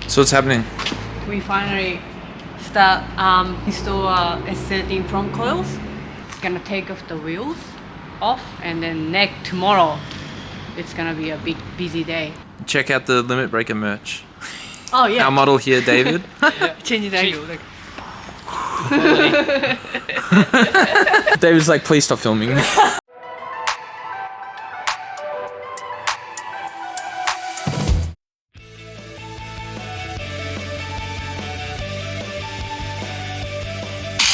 So what's happening? We finally start install S13 front coils. It's gonna take off the wheels off, and then tomorrow it's gonna be a big busy day. Check out the limit breaker merch. Oh yeah. Our model here, David. Change the angle. Like. David's like, please stop filming.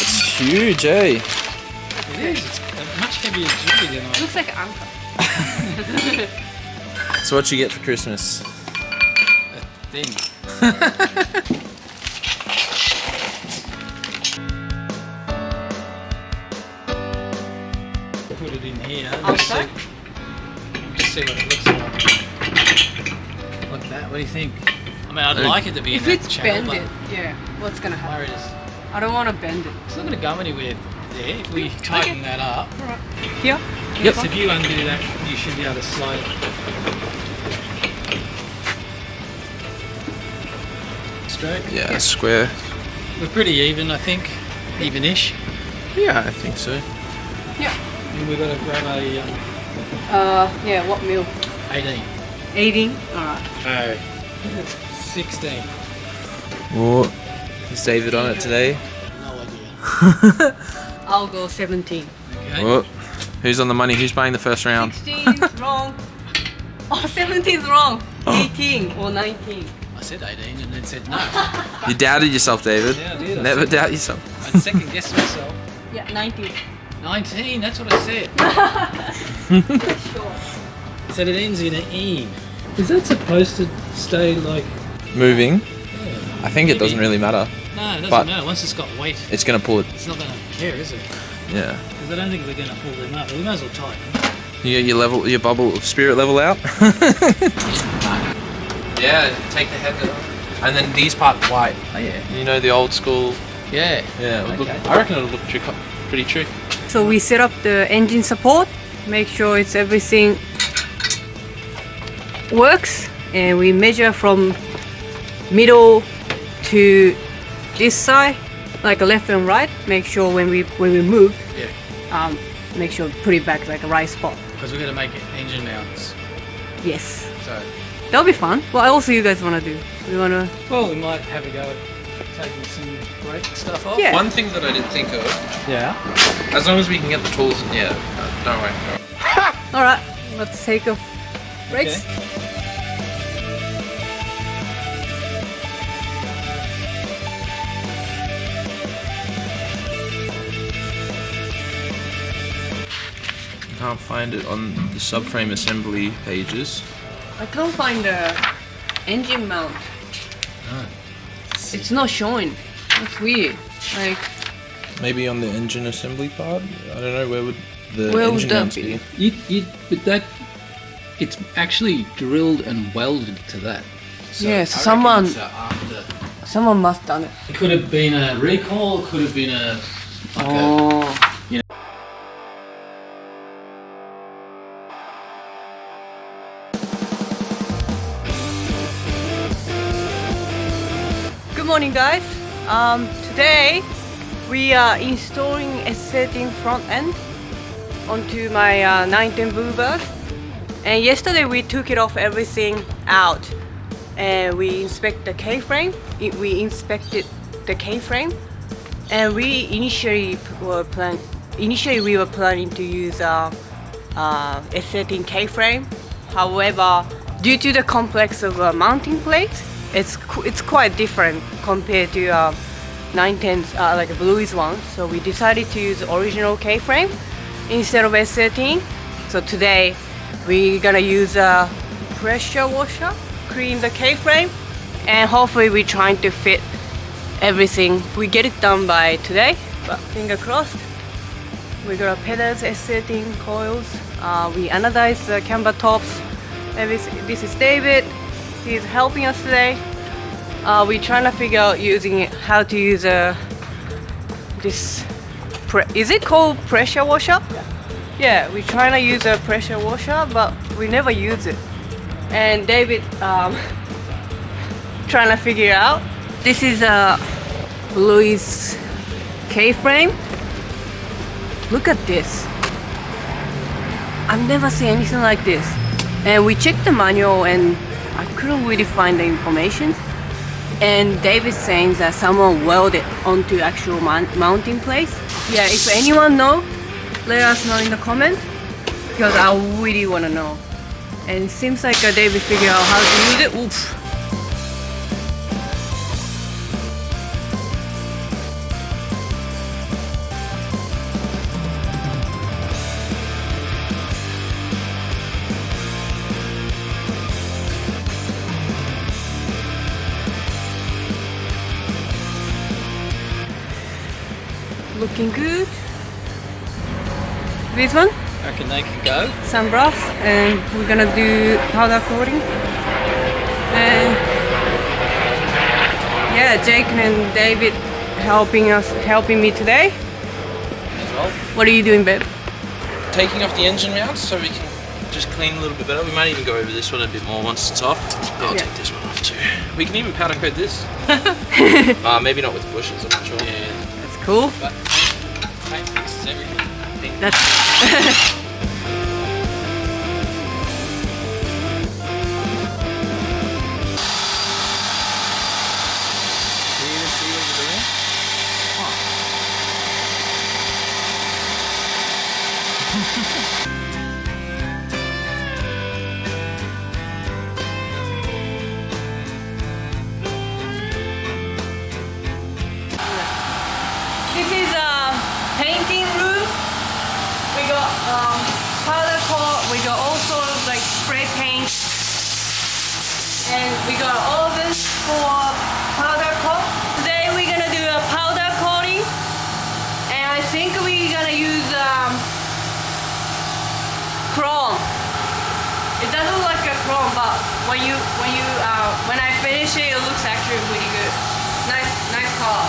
It's huge, eh? It is. It's a much heavier jewelry than I. Looks like an anchor. So what you get for Christmas? A thing. Put it in here. Outside? Just see what it looks like. Like that. What do you think? I mean, I'd like it to be If in that it's channel, bended, yeah, what's gonna but happen? worried is I don't want to bend it. it's not going to go anywhere there if we tighten that up. Alright. Here? Yep. So if you undo that, you should be able to slide it. Straight. Yeah, square. We're pretty even, I think. Even-ish. Yeah, I think so. Yeah. And we've got to grab a Yeah, what mil? 18. 18? Alright. Oh. 16. Oh, is David on it today? No idea. I'll go 17. Okay. Oh, who's on the money? Who's buying the first round? 16's wrong. Oh, 17's wrong. 18 or 19. I said 18 and then said no. You doubted yourself, David. Yeah, I did. Never doubt yourself. I'd second guess myself. Yeah, 19. 19, that's what I said. Sure. So it ends in an E. Is that supposed to stay like... Moving. Yeah. I think it doesn't really matter. No, it doesn't But- matter. Once it's got weight, It's gonna pull it. it's not going to care, is it? Yeah. Because I don't think we're going to pull them up. We might as well tighten them. You get your bubble spirit level out. Yeah, take the head off. And then these parts white. Oh yeah. You know, the old school. Yeah. Yeah, it would Okay. look, I reckon it'll look pretty trick. So we set up the engine support, make sure it's everything works, and we measure from middle to this side, like a left and right. Make sure when we move, Yeah. make sure put it back like a right spot. Because we're going to make it engine mounts. Yes, So, that'll be fun. What else do you guys want to do? We want to. well, we might have a go at taking some brake stuff off. Yeah. One thing that I didn't think of, Yeah. as long as we can get the tools, yeah, don't worry. All right, let's take off brakes. Okay. Can't find it on the subframe assembly pages. I can't find the engine mount. Oh. It's not showing. That's weird. Like, Maybe on the engine assembly part? I don't know, where would the Where would engine that mounts be? be? But that, it's actually drilled and welded to that. So Yes, I reckon someone- it's, after. someone must done it. It could have been a recall, it could have been a... Like Oh. Good morning, guys. Today we are installing S13 front end onto my 910 Bluebird. And yesterday we took it off everything out, and we inspect the K-frame. We inspected the K-frame, and we initially were planning to use S13 K-frame. However, due to the complex of mounting plates, it's quite different compared to 910's like Bluey's one. So we decided to use original K-frame instead of S13. So today we're gonna use a pressure washer, clean the K-frame, and hopefully we're trying to fit everything. We get it done by today, but finger crossed. We got our pedals, S13 coils. We anodized the camber tops. And this is David. He's helping us today. We're trying to figure out how to use this. Is it called pressure washer? Yeah, we're trying to use a pressure washer, but we never use it. And David trying to figure out. This is Bluey's K-frame. Look at this. I've never seen anything like this. And we checked the manual and I couldn't really find the information. And David's saying that someone welded onto actual mounting place. Yeah, if anyone know, let us know in the comment, because I really want to know. And it seems like David figured out how to use it. Oof. Looking good. This one, I reckon they can go. some brass, and we're gonna do powder coating. And yeah, Jake and David helping me today. As well. What are you doing, babe? Taking off the engine mounts so we can just clean a little bit better. We might even go over this one a bit more once it's off. I'll Yeah. take this one off too. We can even powder coat this. Maybe not with bushes, I'm not sure. Yeah. That's cool. But paint fixes everything. That's Do you see what you're doing? This is a painting room. We got powder coat, we got all sorts of like spray paint, and we got oven for powder coat. Today we're gonna do a powder coating, and I think we're gonna use chrome. It doesn't look like a chrome, but when I finish it, it looks actually really good. Nice color.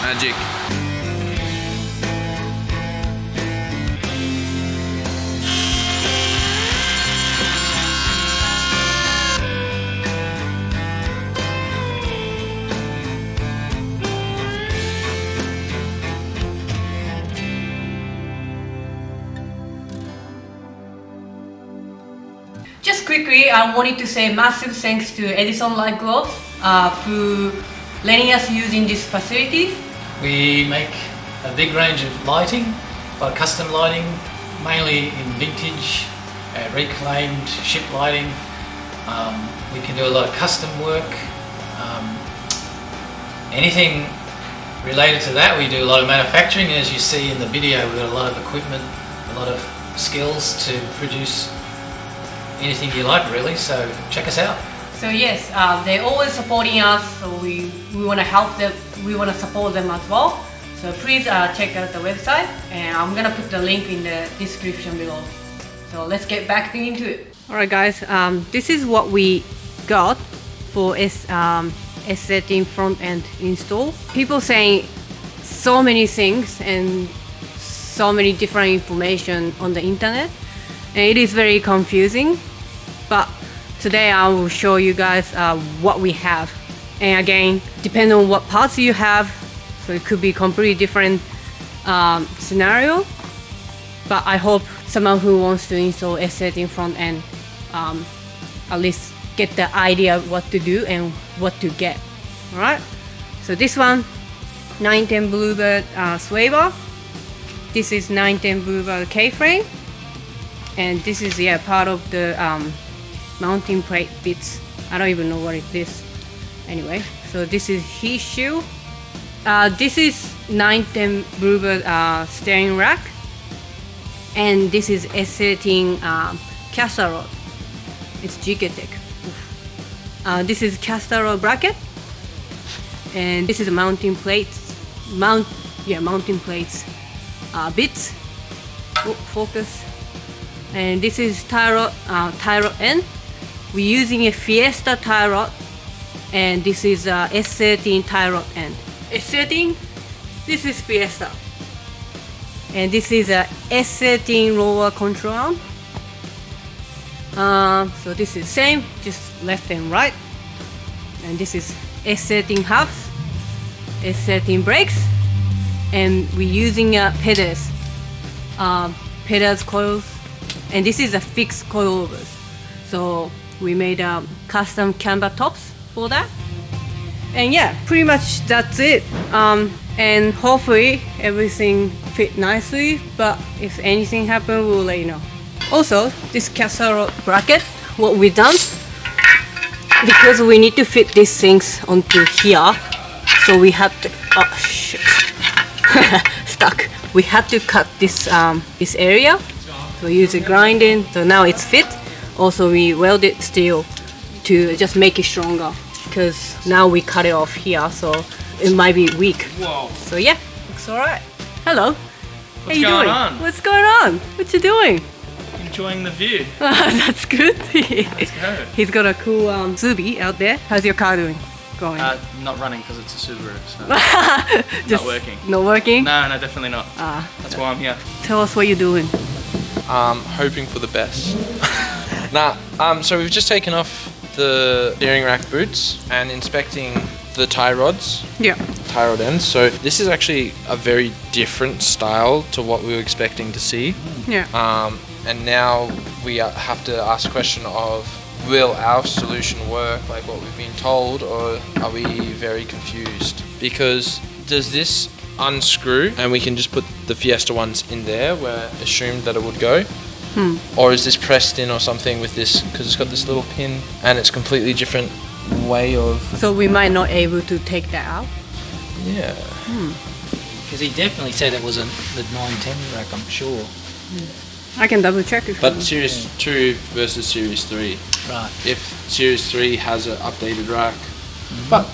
Magic. Just quickly, I wanted to say massive thanks to Edison Light Gloves for letting us use in these facilities. We make a big range of lighting, custom lighting, mainly in vintage, reclaimed ship lighting. We can do a lot of custom work. Anything related to that, we do a lot of manufacturing. As you see in the video, we've got a lot of equipment, a lot of skills to produce anything you like, really, so check us out. So yes, they're always supporting us, so we want to help them, we want to support them as well. So please check out the website, and I'm gonna put the link in the description below. So let's get back into it. Alright guys, this is what we got for S13 front end install. People saying so many things, and so many different information on the internet, and it is very confusing. But today I will show you guys what we have. And again, depending on what parts you have, so it could be completely different scenario. But I hope someone who wants to install S13 front end at least get the idea of what to do and what to get. Alright, so this one 910 Bluebird sway bar. This is 910 Bluebird K-frame, and this is part of the mounting plate bits. I don't even know what it is. Anyway, so this is his shoe. This is 910 Bluebird steering rack, and this is S13 caster rod. It's Gigatech. This is caster rod bracket, and this is a mounting plates. Mounting plates bits. Focus. And this is tie rod end. We're using a Fiesta tie rod, and this is S13 tie rod end. S13, this is Fiesta, and this is a S13 roller control arm. So this is same, just left and right. And this is S13 hubs, S13 brakes, and we're using pedals coils, and this is a fixed coilovers. So we made custom camber tops for that. And yeah, pretty much that's it. And hopefully everything fit nicely, but if anything happens, we'll let you know. Also, this caster rod bracket, what we done, because we need to fit these things onto here, so we have to, oh shit, stuck. We have to cut this this area. So we use a grinding, so now it's fit. Also we welded steel to just make it stronger, because now we cut it off here, so it might be weak. Whoa. So yeah, looks alright. Hello. What's going on? What's going on? What you doing? Enjoying the view. That's good. Let's go. He's got a cool Subi out there. How's your car doing? Going? Not running because it's a Subaru, so Just not working. Not working? No, definitely not. That's why I'm here. Tell us what you're doing. Hoping for the best. So we've just taken off the steering rack boots and inspecting the tie rods. Yeah. Tie rod ends. So this is actually a very different style to what we were expecting to see. Yeah. And now we have to ask the question of, will our solution work like what we've been told, or are we very confused? Because does this unscrew and we can just put the Fiesta ones in there where assumed that it would go? Or is this pressed in or something with this, because it's got this little pin and it's completely different way of... So we might not able to take that out? Yeah. Because he definitely said it was the 910 rack, I'm sure. I can double check if But you Series 2 versus Series 3. Right. If Series 3 has an updated rack. But,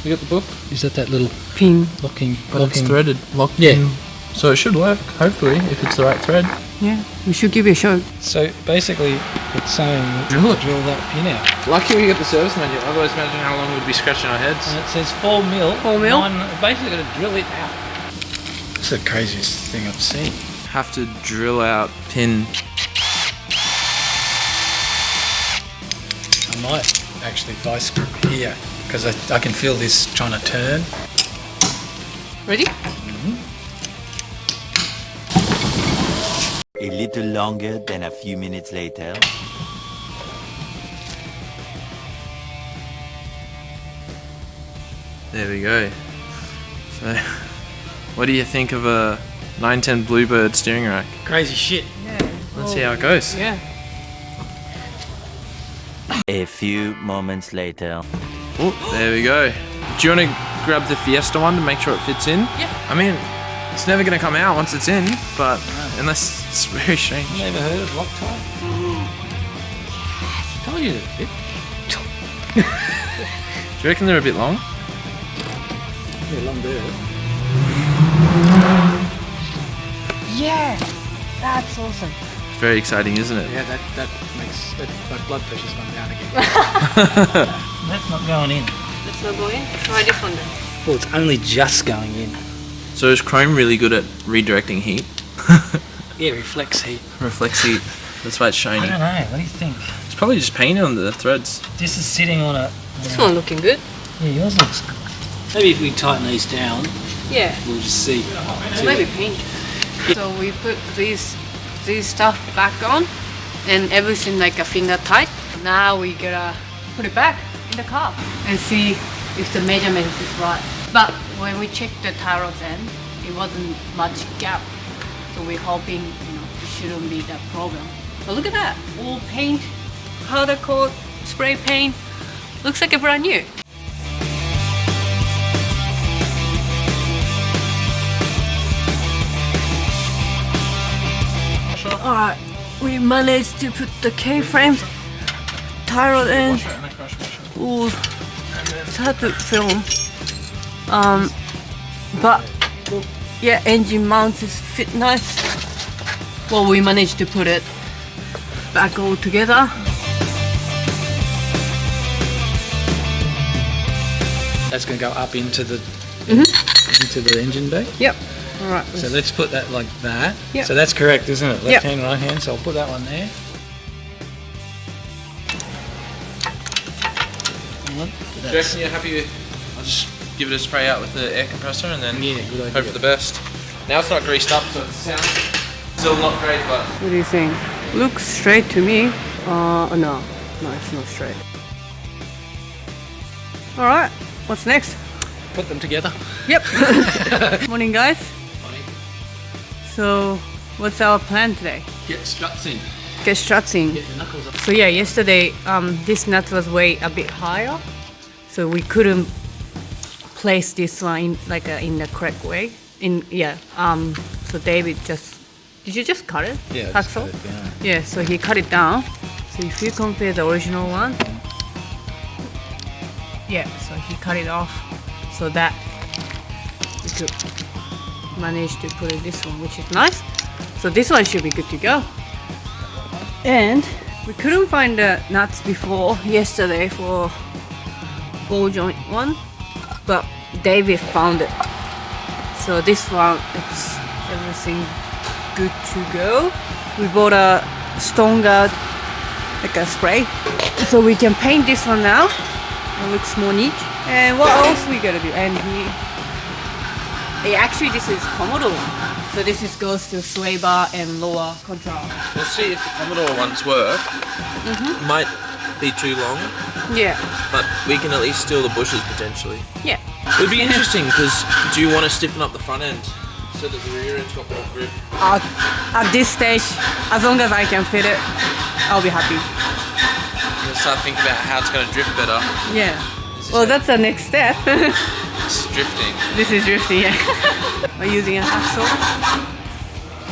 you got the book? Is that little pin. locking? It's threaded, locked Yeah. in. So it should work, hopefully, if it's the right thread. Yeah, we should give it a shot. So basically, it's saying drill that pin out. Lucky we got the service manual, otherwise imagine how long we'd be scratching our heads. And it says 4 mil. 4 mil? Basically, got to drill it out. It's the craziest thing I've seen. Have to drill out pin. I might actually vice grip here, because I can feel this trying to turn. Ready? A little longer than a few minutes later. There we go. So, what do you think of a 910 Bluebird steering rack? Crazy shit. Yeah. Let's see how it goes. Yeah. A few moments later. Oh, there we go. Do you want to grab the Fiesta one to make sure it fits in? Yeah. I mean, it's never going to come out once it's in, but unless it's very strange. Never heard of Loctite? I told you they're a bit. Do you reckon they're a bit long? Yeah, long bird. Yeah, that's awesome. Very exciting, isn't it? Yeah, that makes my blood pressure's gone down again. That's not going in. Let's not go in. Try this one then. Well, it's only just going in. So is chrome really good at redirecting heat? Yeah, reflects heat. Reflects heat. That's why it's I shiny. don't know. What do you think? It's probably just painted on the threads. This is sitting on a. This one looking good. Yeah, yours looks good. Maybe if we tighten these down, Yeah. we'll just see. Maybe pink. So we put these stuff back on, and everything like a finger tight. Now we gotta put it back in the car and see if the measurement is right. But when we checked the tie rod's end, it wasn't much gap. So we're hoping, it shouldn't be that problem. But look at that, all paint, powder coat, spray paint. Looks like a brand new. Alright, we managed to put the K-frames, tie rod in. Ooh, it's hard to film. But yeah, engine mounts is fit nice. Well, we managed to put it back all together. That's going to go up into the engine bay. Yep. Alright. So let's put that like that. Yep. So that's correct, isn't it? Left Yep. hand, right hand. So I'll put that one there. Do you reckon you're happy with? I'll just give it a spray out with the air compressor and then Yeah, good idea. hope for the best. Now it's not greased up, so it sounds still not great, but What do you think? Looks straight to me. No, it's not straight. Alright, what's next? Put them together. Yep. Morning, guys. So, what's our plan today? Get struts in. Get struts in. Get the knuckles up. So yeah, yesterday this nut was way a bit higher, so we couldn't place this one in the correct way. So David did you just cut it? Yeah, Cut just saw? cut it down. Yeah, so he cut it down. So if you compare the original one, yeah, so he cut it off so that we could manage to put in this one, which is nice. So this one should be good to go. And we couldn't find the nuts before yesterday for ball joint one, but David found it. So this one, it's everything good to go. We bought a stone guard, like a spray, so we can paint this one now. It looks more neat. And what else we gotta do? And actually this is Commodore one. So this goes to sway bar and lower control. we'll see if the Commodore ones work. Might be too long, Yeah, but we can at least steal the bushes potentially. yeah. It would be interesting because do you want to stiffen up the front end so that the rear end's got more grip? At this stage, as long as I can fit it, I'll be happy. I'm gonna start thinking about how it's gonna drift better. Yeah. Well, that's the next step. It's drifting. This is drifting, yeah. We're using a hacksaw,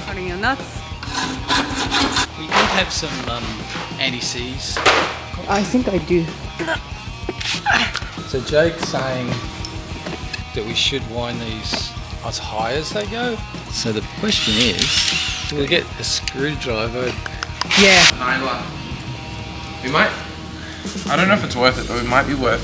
cutting your nuts. We did have some anti-seize. I think I do. So Jake's saying that we should wind these as high as they go. So the question is, do we get a screwdriver? Yeah. Nyla. We might. I don't know if it's worth it, but it might be worth,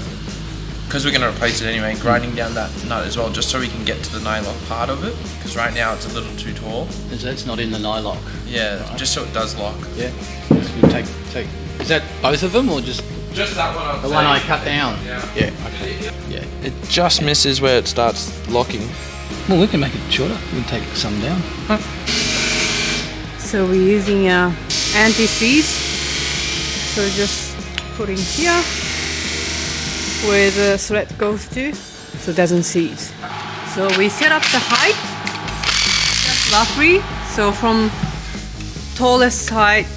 because we're going to replace it anyway, grinding down that nut as well, just so we can get to the nylock part of it. Because right now it's a little too tall. That's not in the nylock. Yeah, just so it does lock. Yeah. So we take. Is that both of them or just Just that one. I'd the say. one I cut down? Yeah. Yeah. Okay. Yeah. It just misses where it starts locking. Well, we can make it shorter. We can take some down. So we're using anti-seize. So just putting here where the thread goes to, so it doesn't seize. So we set up the height roughly. So from tallest height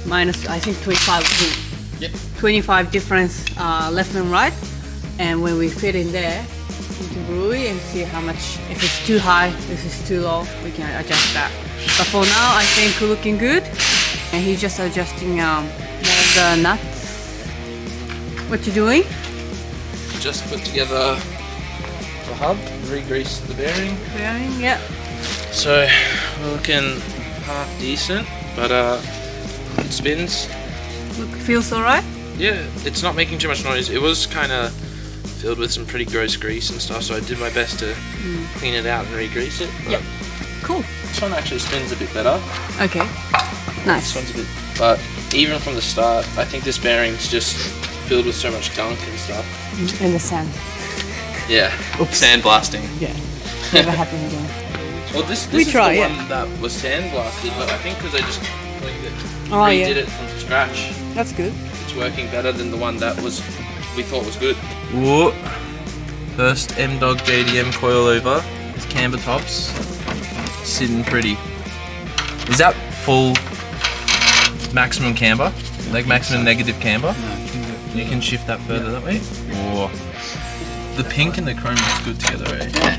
minus I think 25. Yep. 25 difference left and right, and when we fit in there into Bluey and see how much, if it's too high, if it's too low, we can adjust that. But for now, I think we're looking good, and he's just adjusting more of the nuts. What you doing? Just put together the hub, re-grease the bearing. Bearing, yeah. So we're looking half decent, but it spins. Look, feels alright. Yeah, it's not making too much noise. It was kind of filled with some pretty gross grease and stuff, so I did my best to clean it out and re-grease it. But Yep. Cool. This one actually spins a bit better. Okay. This Nice. one's a bit, but even from the start, I think this bearing's just filled with so much gunk and stuff. In the sand. Yeah. Sandblasting. Yeah. Never happen again. Well, this We is try, the yeah. one that was sandblasted, but I think because I just Oh, redid yeah. it from scratch, That's good. it's working better than the one that we thought was good. Whoa. First M-Dog JDM coilover with camber tops. Sitting pretty. Is that full maximum camber? Like maximum negative camber? You can shift that further that way? Whoa. The pink and the chrome looks good together, eh? Yeah.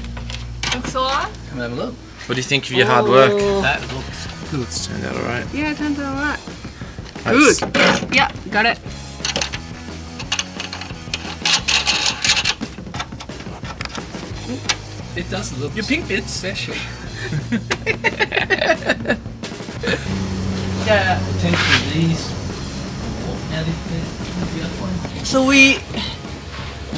Looks alright? Come have a look. What do you think of your hard work? That looks good. It's turned out alright. Yeah, it turns out alright. Nice. Good. Yeah, got it. It does look Your pink bits. special. Yeah. Potentially these. Now the other one. So we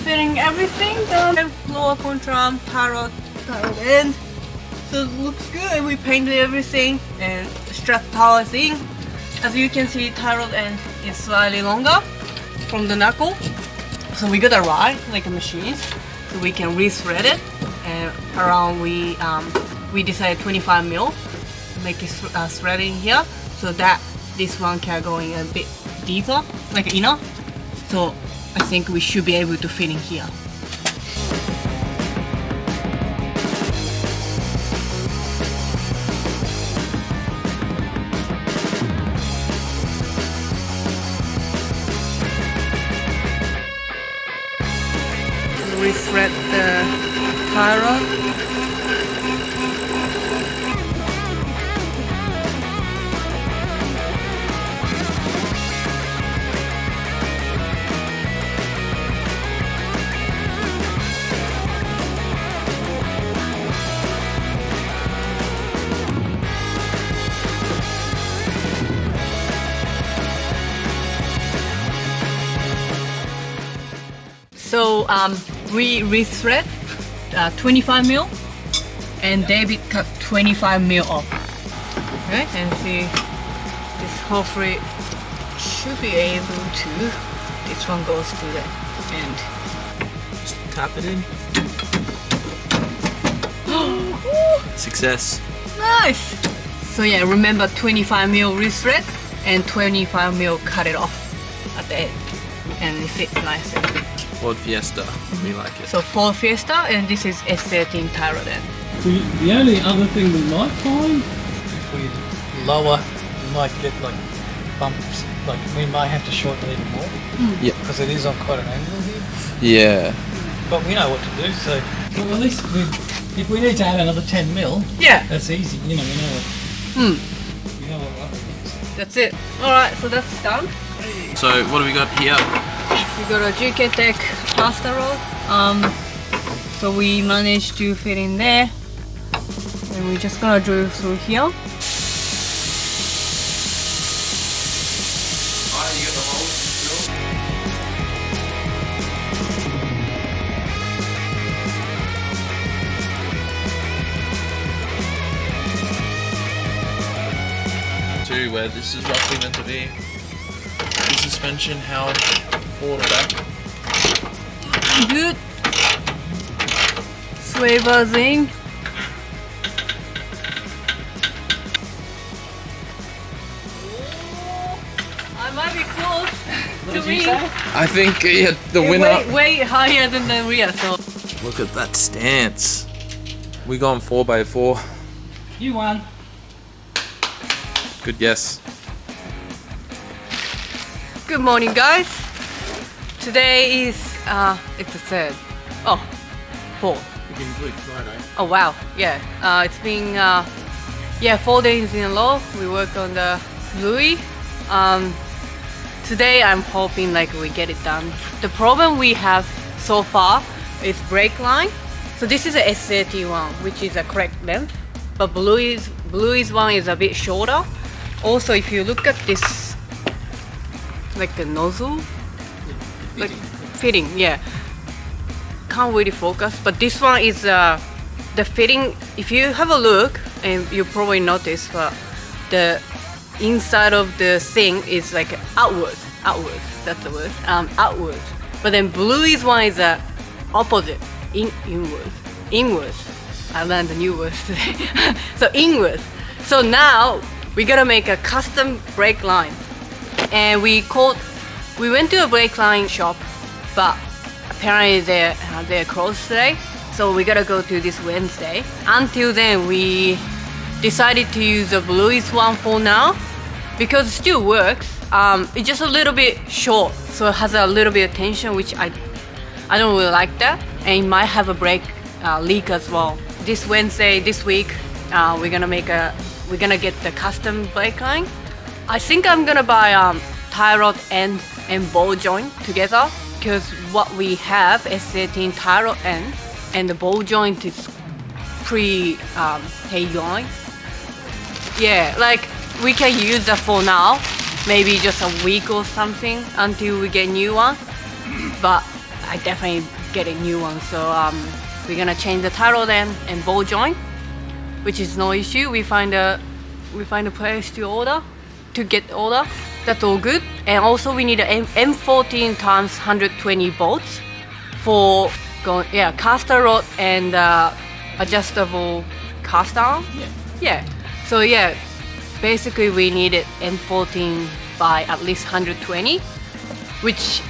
fitting everything down. Lower contram, parrot end. So it looks good. We painted everything and strap power thing. As you can see, tie end is slightly longer from the knuckle. So we got a rod like a machine, so we can re-thread it. And around we decided 25 mil, make it threading here, so that this one can go in a bit deeper, like inner. So I think we should be able to fit in here. Re-thread the tie rod. So we re-thread 25 mil, and David cut 25 mil off. Okay, and see, this hopefully should be able to. This one goes to the end. Just tap it in. Success. Nice. So yeah, remember 25 mil re-thread and 25 mil cut it off at the end, and it fits nicely. Ford Fiesta. We like it. So Ford Fiesta, and this is S13 Tyro then. The only other thing we might find, If we lower, we might get like bumps. Like we might have to shorten it even more. Yeah. Because it is on quite an angle here. Yeah. But we know what to do. So well, at least if we need to add another 10 mil, Yeah, that's easy. You know, we know what we're up against. that's it. Alright, so that's done. So what do we got here? We got a GK Tech pasta roll. So we managed to fit in there, and we're just gonna drill through here. To where this is roughly meant to be. The suspension held forward or back. Good. Sway in. I might be close to me. I think the winner. Way higher than the rear. So Look at that stance. We gone 4x4. You won. Good guess. good morning, guys. Today is it's the third. Oh, fourth. Oh wow, yeah. It's been 4 days in a row. We worked on the Bluey. Today I'm hoping like we get it done. The problem we have so far is brake line. So this is a S13 one, which is a correct length, but Bluey's one is a bit shorter. Also, if you look at this, like the nozzle, like fitting, yeah. Can't really focus, but this one is the fitting, if you have a look, and you probably notice, but the inside of the thing is like outwards, that's the word, outwards. But then Bluey's one is opposite, inwards. I learned a new word today. So inwards. So now we gotta make a custom brake line. And we went to a brake line shop, but apparently they're closed today. So we gotta go to this Wednesday. Until then, we decided to use the Bluey's one for now because it still works. It's just a little bit short, so it has a little bit of tension, which I don't really like that, and it might have a brake leak as well. This Wednesday, this week, we're gonna get the custom brake line. I think I'm gonna buy tie rod end and ball joint together, because what we have S13 tie rod end and the ball joint is pretty going. Yeah, like we can use that for now, maybe just a week or something until we get a new one. But I definitely get a new one, so we're gonna change the tie rod end and ball joint, which is no issue. We find a place to get order. That's all good. And also we need an M14 times 120 bolts for caster rod and adjustable cast arm. Yeah. So yeah, basically we needed M14 by at least 120, which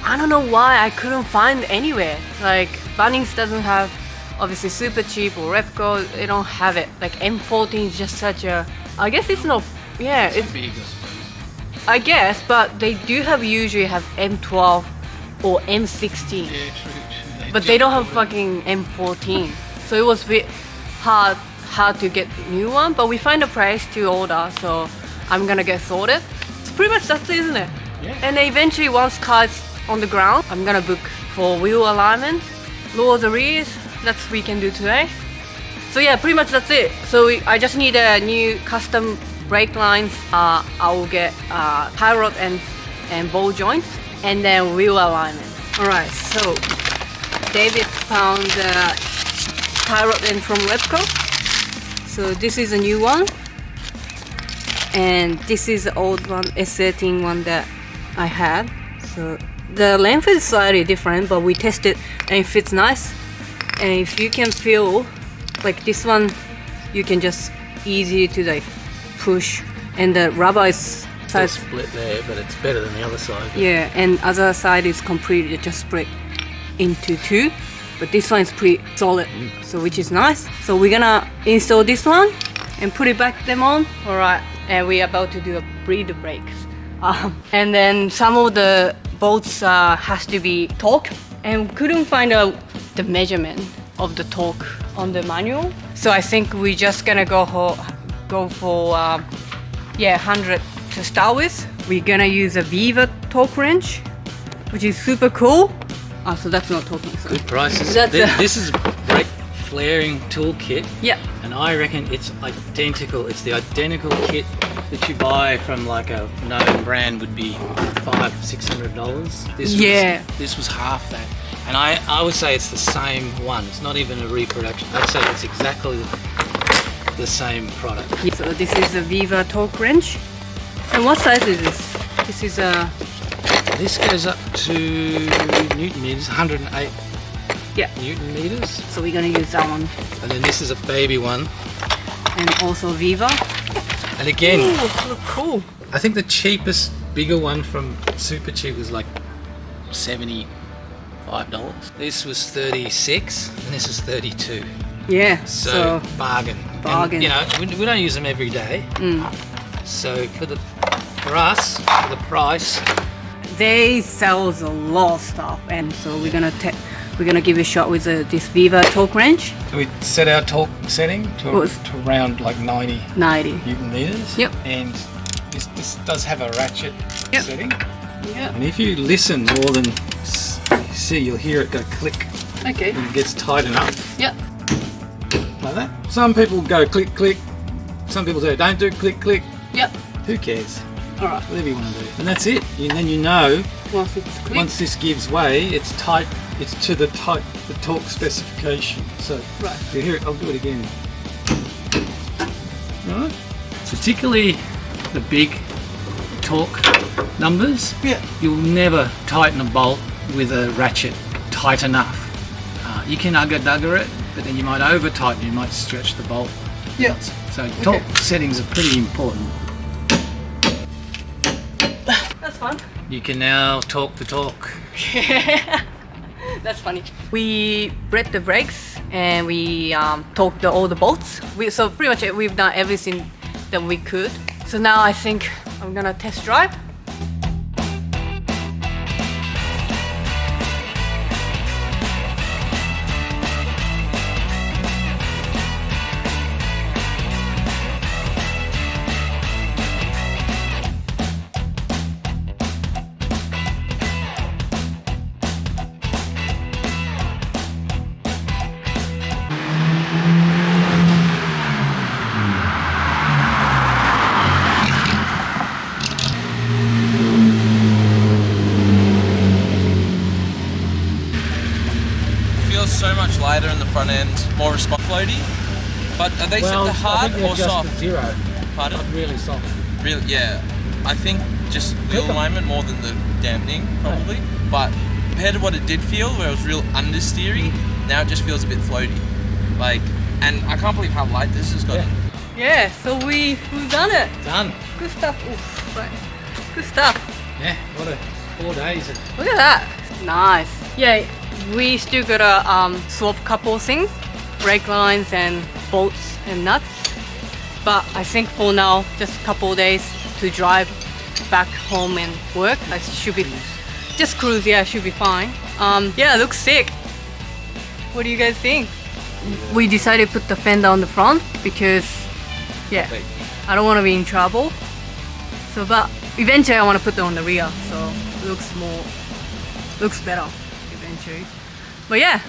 I don't know why I couldn't find anywhere. Like Bunnings doesn't have, obviously Super Cheap or Repco, they don't have it. Like M14 is just such a, I guess it's not, yeah, it's big, I guess, but they do usually have M12 or M16. Yeah, true. But they don't have fucking M14. So it was a bit hard to get the new one, but we find a price to order, so I'm gonna get sorted. So pretty much that's it, isn't it? Yeah. And then eventually once car's on the ground, I'm gonna book for wheel alignment, lower the rears, that's we can do today. So yeah, pretty much that's it. So I just need a new custom brake lines. I will get tie rod and ball joints, and then wheel alignment. Alright, so David found tie rod end from Repco. So this is a new one, and this is the old one, S13 one that I had. So the length is slightly different, but we tested and it fits nice. And if you can feel, like this one, you can just easy to like push, and the rubber is It's split there, but it's better than the other side. yeah, and other side is completely just split into two, but this one is pretty solid, so which is nice. So we're gonna install this one and put it back them on. All right, and we're about to do a breather brakes, and then some of the bolts has to be torque, and couldn't find out the measurement of the torque on the manual. So I think we're just gonna go for 100 to start with. We're gonna use a Viva torque wrench, which is super cool. Oh, so that's not talking. So. Good prices. That's This is a brake flaring toolkit. Yeah. And I reckon it's identical. It's the identical kit that you buy from like a known brand would be $500-600. This was half that. And I would say it's the same one. It's not even a reproduction. I'd say it's exactly the same product. Yeah. So this is a Viva torque wrench. And what size is this? This is a... This goes up to Newton meters, 108 Newton meters. So we're gonna use that one. And then this is a baby one. And also Viva. And again, ooh, look cool. I think the cheapest, bigger one from Super Cheap was like $75. This was 36 and this is 32. Yeah. So bargain. Bargain. And, you know, we don't use them every day. So for us, for the price, they sells a lot of stuff, and so we're gonna give it a shot with this Viva torque wrench. we set our torque setting to around like 90 Newton meters. Yep. And this does have a ratchet setting. Yeah. And if you listen more than see, you'll hear it go click. Okay. And it gets tight enough. Yep. Like that. Some people go click click. Some people say don't do click click. Yep. Who cares? Alright. Whatever you want to do. And that's it. And then you know Once it's clicked. once this gives way, it's tight it's to the torque specification. So Right. you hear it. I'll do it again. Right. Particularly the big torque numbers, Yeah. you'll never tighten a bolt with a ratchet tight enough. You can ugger-dugger it, but then you might over-tighten, you might stretch the bolt. Yeah. So torque settings are pretty important. That's fun. You can now torque the torque. That's funny. We bred the brakes and we torqued all the bolts. So pretty much we've done everything that we could. So now I think I'm gonna test drive. Feels so much lighter in the front end, more response floaty. But are they set to hard or soft? Zero. Pardon? Not really soft. Really, yeah. I think just wheel alignment more than the dampening, probably. But compared to what it did feel, where it was real understeery, now it just feels a bit floaty. Like, and I can't believe how light this has gotten. Yeah, so we've done it. Done. Good stuff. Oof, right. Good stuff. Yeah, what a 4 days. Look at that. Nice. Yeah, we still gotta swap couple things, brake lines and bolts and nuts. But I think for now, just a couple days to drive back home and work. I should be just cruise. Yeah, should be fine. Yeah, it looks sick. What do you guys think? We decided to put the fender on the front because, yeah, I don't want to be in trouble. So, but eventually I want to put it on the rear, so it looks better eventually. But yeah,